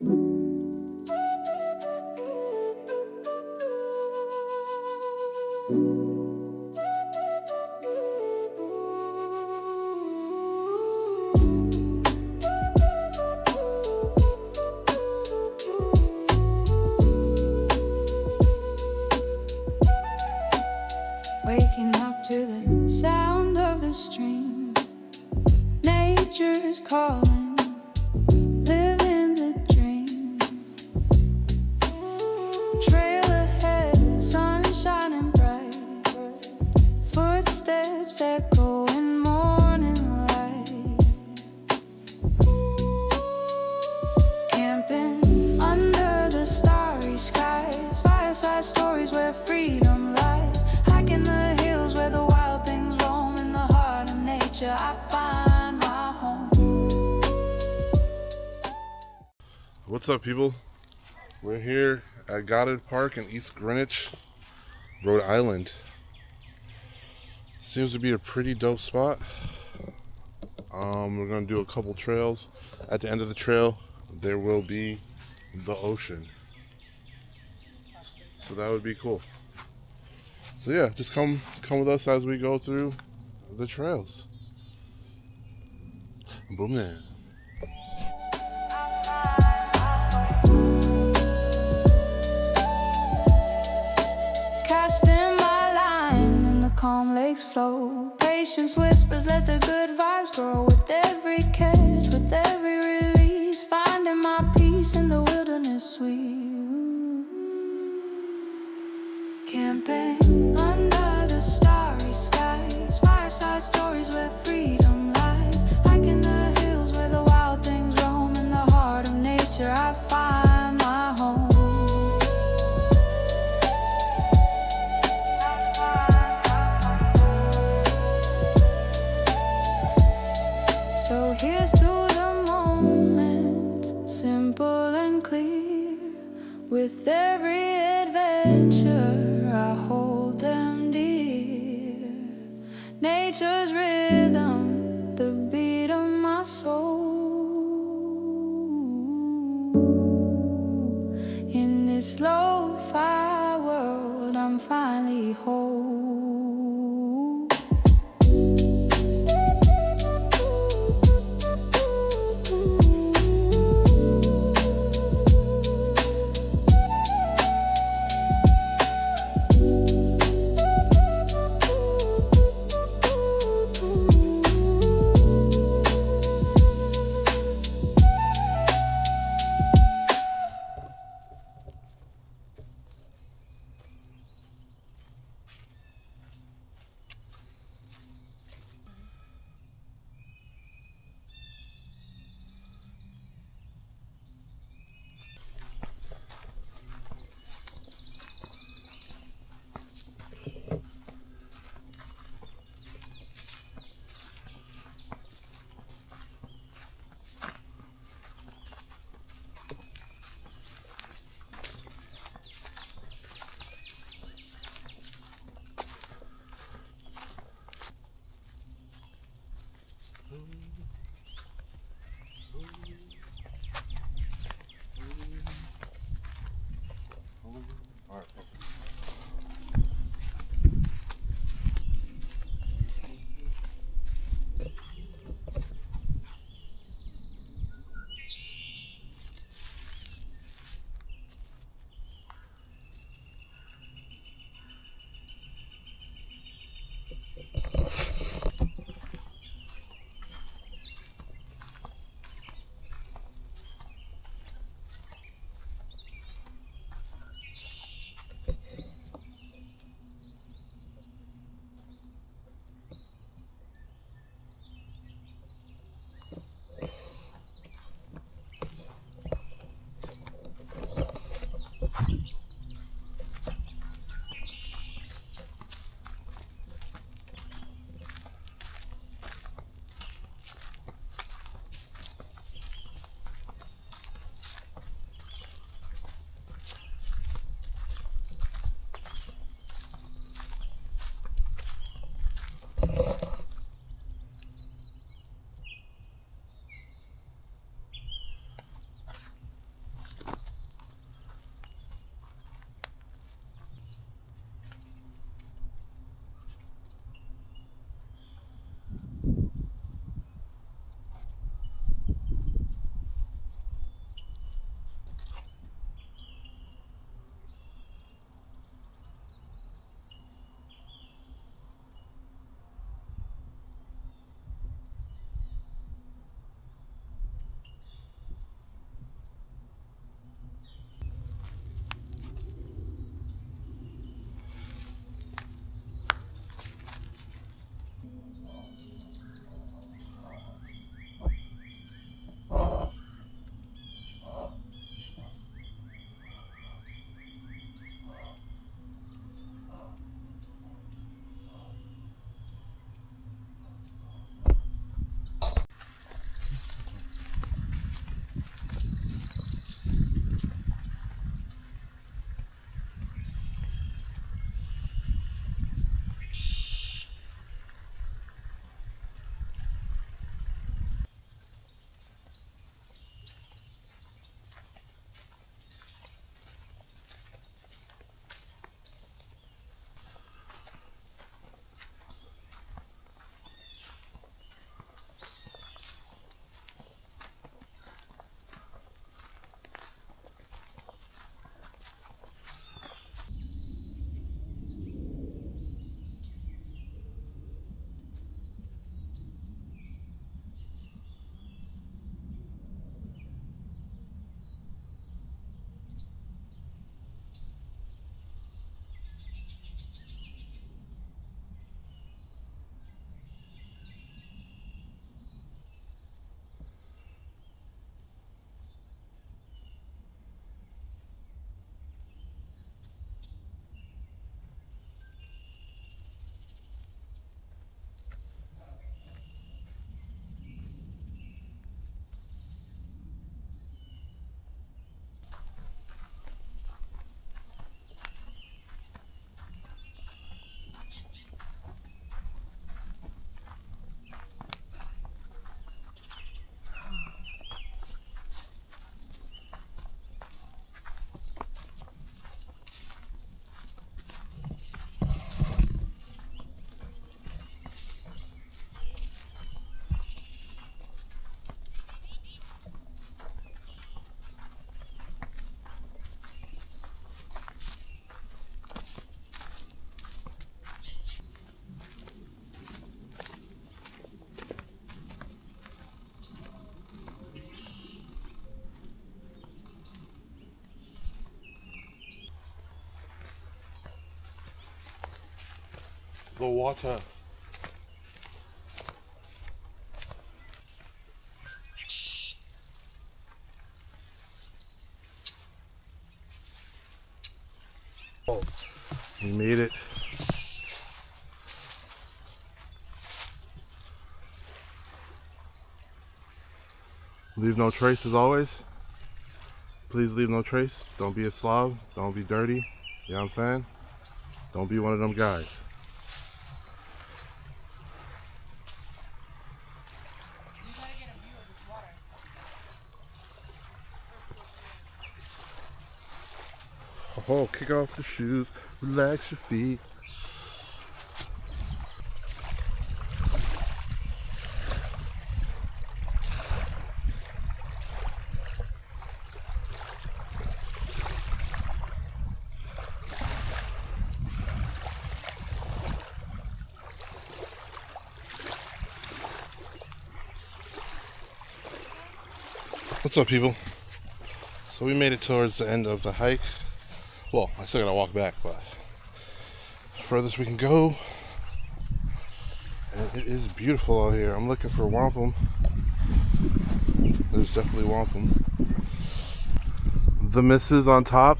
Waking up to the sound of the stream, nature's calling, living the dream. Trail ahead, sun shining bright, footsteps echo in morning light. Camping under the starry skies, fireside stories where freedom lies. Hiking the hills where the wild things roam, in the heart of nature I find my home. What's up, people? We're here at Goddard Park in East Greenwich, Rhode Island. Seems to be a pretty dope spot. We're gonna do a couple trails. At the end of the trail there will be the ocean, so that would be cool. So yeah, just come with us as we go through the trails. Boom, man. Casting my line in the calm lake's flow. Patience whispers, let the good vibes grow. With every catch, with every release, finding my peace in the wilderness sweet. Camping under the starry skies, fireside stories where freedom lies. Hiking the hills where the wild things roam, in the heart of nature I find my home. So here's to the moment, simple and clear. With every adventure I hold them dear. Nature's rhythm, the beat of my soul. In this lo-fi world I'm finally whole. the water. Oh, we made it. Leave no trace as always. Please leave no trace. Don't be a slob. Don't be dirty. You know what I'm saying? Don't be one of them guys. Oh, kick off your shoes, relax your feet. What's up, people? So we made it towards the end of the hike. Well, I still gotta walk back, but the furthest we can go. And it is beautiful out here. I'm looking for wampum. There's definitely wampum. The missus on top.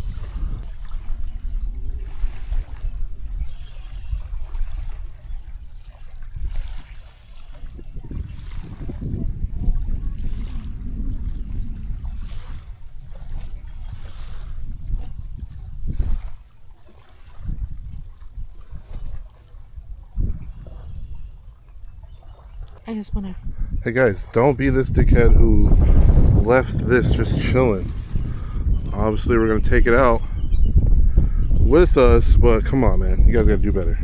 I just wanna. Hey guys, don't be this dickhead who left this just chilling. Obviously, we're gonna take it out with us, but come on, man, you guys gotta do better.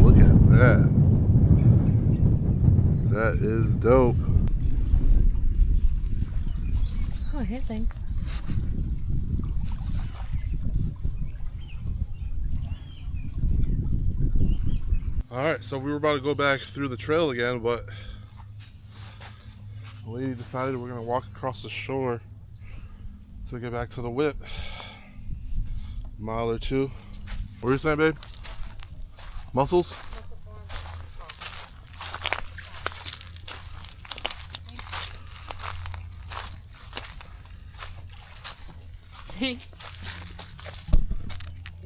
Look at that. That is dope. Oh, hey, thing. Alright, so we were about to go back through the trail again, but the lady decided we're gonna walk across the shore to get back to the whip. A mile or two. What are you saying, babe? Mussels? See?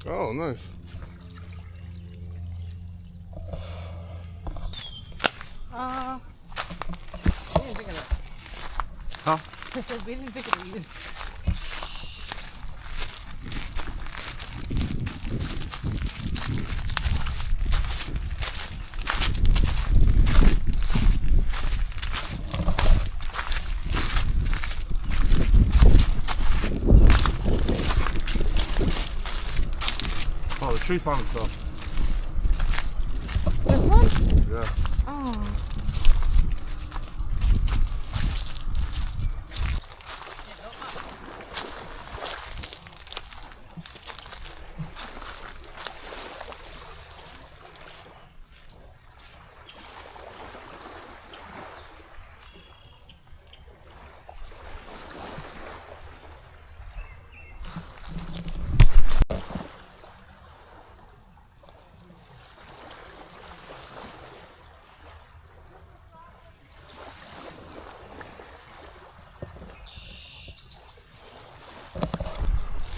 Oh, nice. We didn't think of it. Huh? We didn't think of these. Oh, the tree found itself. This one? Yeah. Oh.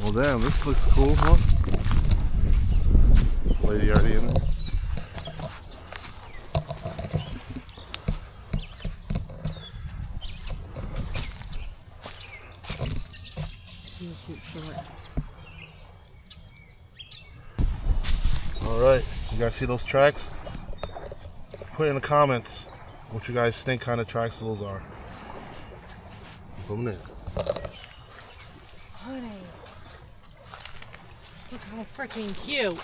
Well, damn, this looks cool, huh? Lady already in there. Alright, you guys see those tracks? Put in the comments what you guys think kind of tracks those are. Put them in. Honey. Look how freaking cute.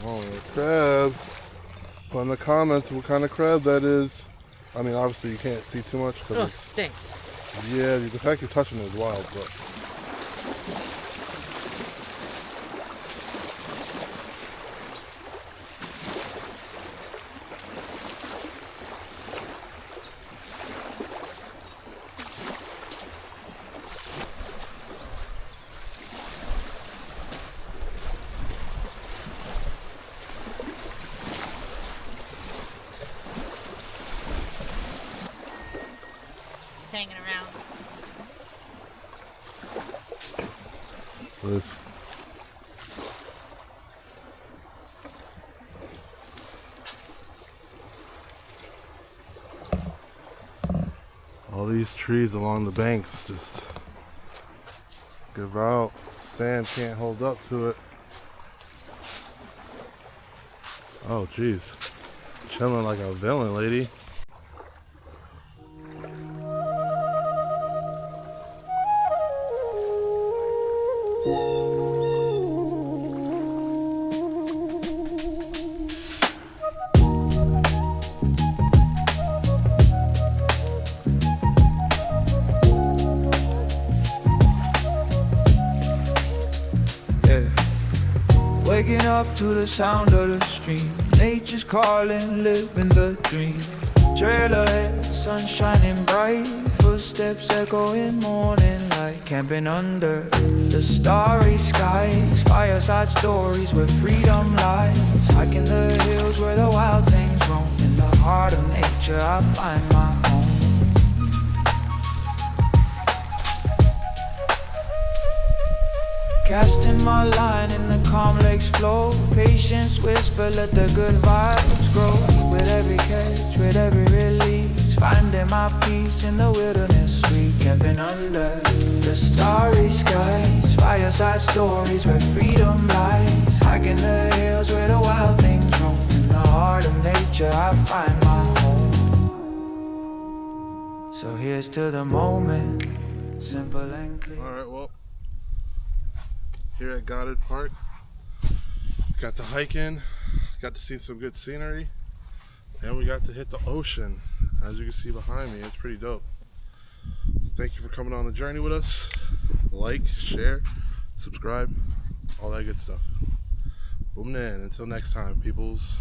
Oh, crab. Put in the comments what kind of crab that is. I mean, obviously you can't see too much. Oh, it stinks. Yeah, the fact you're touching it is wild, but. Just hanging around. This. All these trees along the banks just give out. Sand can't hold up to it. Oh geez, chilling like a villain, lady. Waking up to the sound of the stream, nature's calling, living the dream. Trail ahead, sun shining bright, footsteps echoing morning light. Camping under the starry skies, fireside stories where freedom lies. Hiking the hills where the wild things roam. In the heart of nature I find my home. Casting my line in the calm lake's flow. Patience whisper, let the good vibes grow. With every catch, with every release, finding my peace in the wilderness sweet. Camping under the starry skies, fireside stories where freedom lies. Hiking the hills where the wild things roam. In the heart of nature I find my home. So here's to the moment, simple and clear. Alright, well, here at Goddard Park, got to hike in, got to see some good scenery, and we got to hit the ocean. As you can see behind me, it's pretty dope. Thank you for coming on the journey with us. Like, share, subscribe, all that good stuff. Boom, then, until next time, peoples.